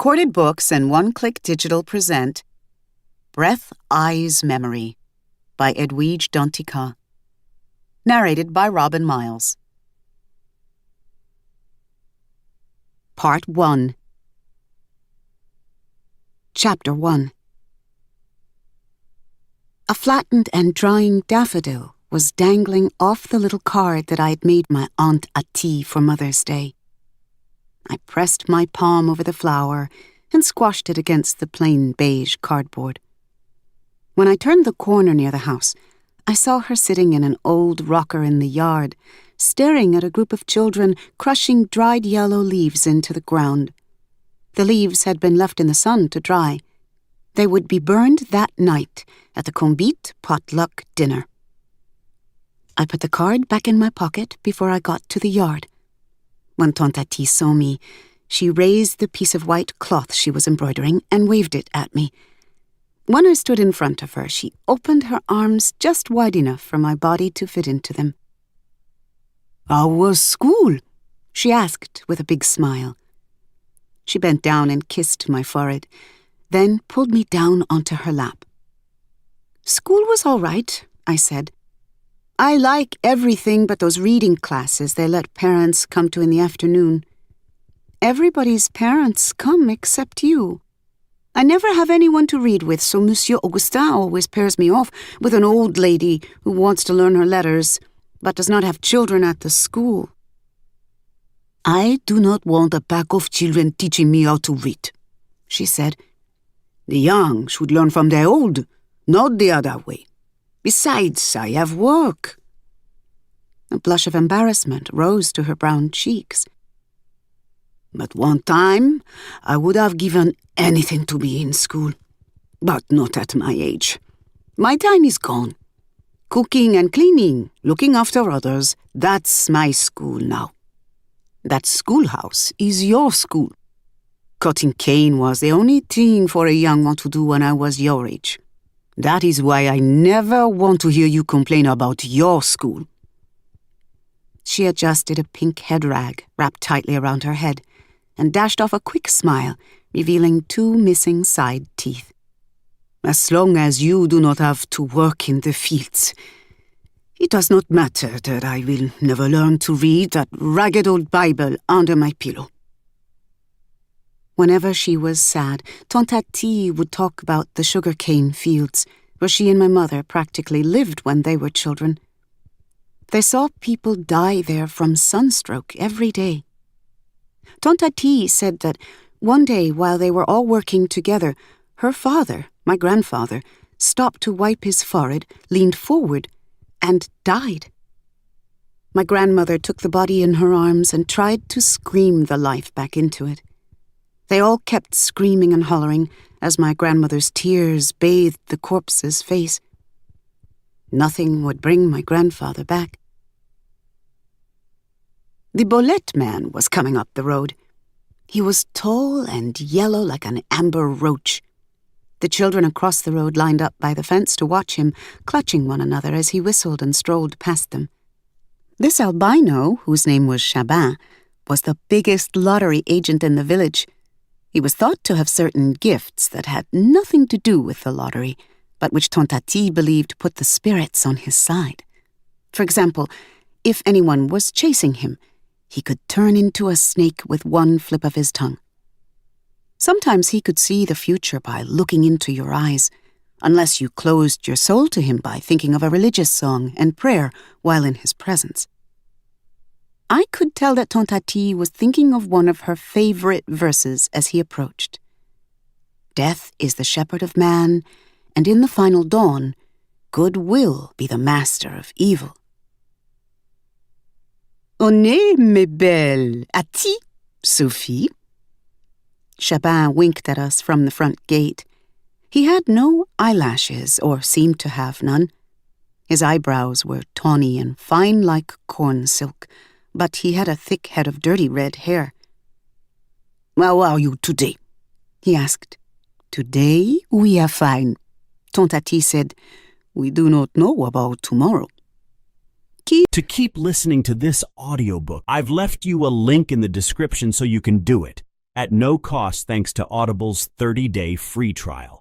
Corded Books and One Click Digital present Breath, Eyes, Memory by Edwidge Danticat. Narrated by Robin Miles. Part 1. Chapter 1. A flattened and drying daffodil was dangling off the little card that I had made my Aunt Ati for Mother's Day. I pressed my palm over the flower and squashed it against the plain beige cardboard. When I turned the corner near the house, I saw her sitting in an old rocker in the yard, staring at a group of children crushing dried yellow leaves into the ground. The leaves had been left in the sun to dry. They would be burned that night at the Combite potluck dinner. I put the card back in my pocket before I got to the yard. When Tante Ati saw me, she raised the piece of white cloth she was embroidering and waved it at me. When I stood in front of her, she opened her arms just wide enough for my body to fit into them. "How was school?" she asked with a big smile. She bent down and kissed my forehead, then pulled me down onto her lap. "School was all right," I said. "I like everything but those reading classes they let parents come to in the afternoon. Everybody's parents come except you. I never have anyone to read with, so Monsieur Augustin always pairs me off with an old lady who wants to learn her letters, but does not have children at the school." "I do not want a pack of children teaching me how to read," she said. "The young should learn from the old, not the other way. Besides, I have work." A blush of embarrassment rose to her brown cheeks. "But one time, I would have given anything to be in school. But not at my age. My time is gone. Cooking and cleaning, looking after others, that's my school now. That schoolhouse is your school. Cutting cane was the only thing for a young one to do when I was your age. That is why I never want to hear you complain about your school." She adjusted a pink head rag wrapped tightly around her head and dashed off a quick smile, revealing 2 missing side teeth. "As long as you do not have to work in the fields, it does not matter that I will never learn to read that ragged old Bible under my pillow." Whenever she was sad, Tante Ati would talk about the sugarcane fields, where she and my mother practically lived when they were children. They saw people die there from sunstroke every day. Tante Ati said that one day while they were all working together, her father, my grandfather, stopped to wipe his forehead, leaned forward, and died. My grandmother took the body in her arms and tried to scream the life back into it. They all kept screaming and hollering as my grandmother's tears bathed the corpse's face. Nothing would bring my grandfather back. The Bolette man was coming up the road. He was tall and yellow like an amber roach. The children across the road lined up by the fence to watch him, clutching one another as he whistled and strolled past them. This albino, whose name was Chabin, was the biggest lottery agent in the village. He was thought to have certain gifts that had nothing to do with the lottery, but which Tante Ati believed put the spirits on his side. For example, if anyone was chasing him, he could turn into a snake with one flip of his tongue. Sometimes he could see the future by looking into your eyes, unless you closed your soul to him by thinking of a religious song and prayer while in his presence. I could tell that Tante Ati was thinking of one of her favorite verses as he approached. "Death is the shepherd of man, and in the final dawn, good will be the master of evil." "Honnez, mes belles, Ati, Sophie." Chabin winked at us from the front gate. He had no eyelashes, or seemed to have none. His eyebrows were tawny and fine like corn silk, but he had a thick head of dirty red hair. "How are you today?" he asked. "Today we are fine," Tante Ati said. "We do not know about tomorrow." To keep listening to this audiobook, I've left you a link in the description so you can do it. at no cost thanks to Audible's 30-day free trial.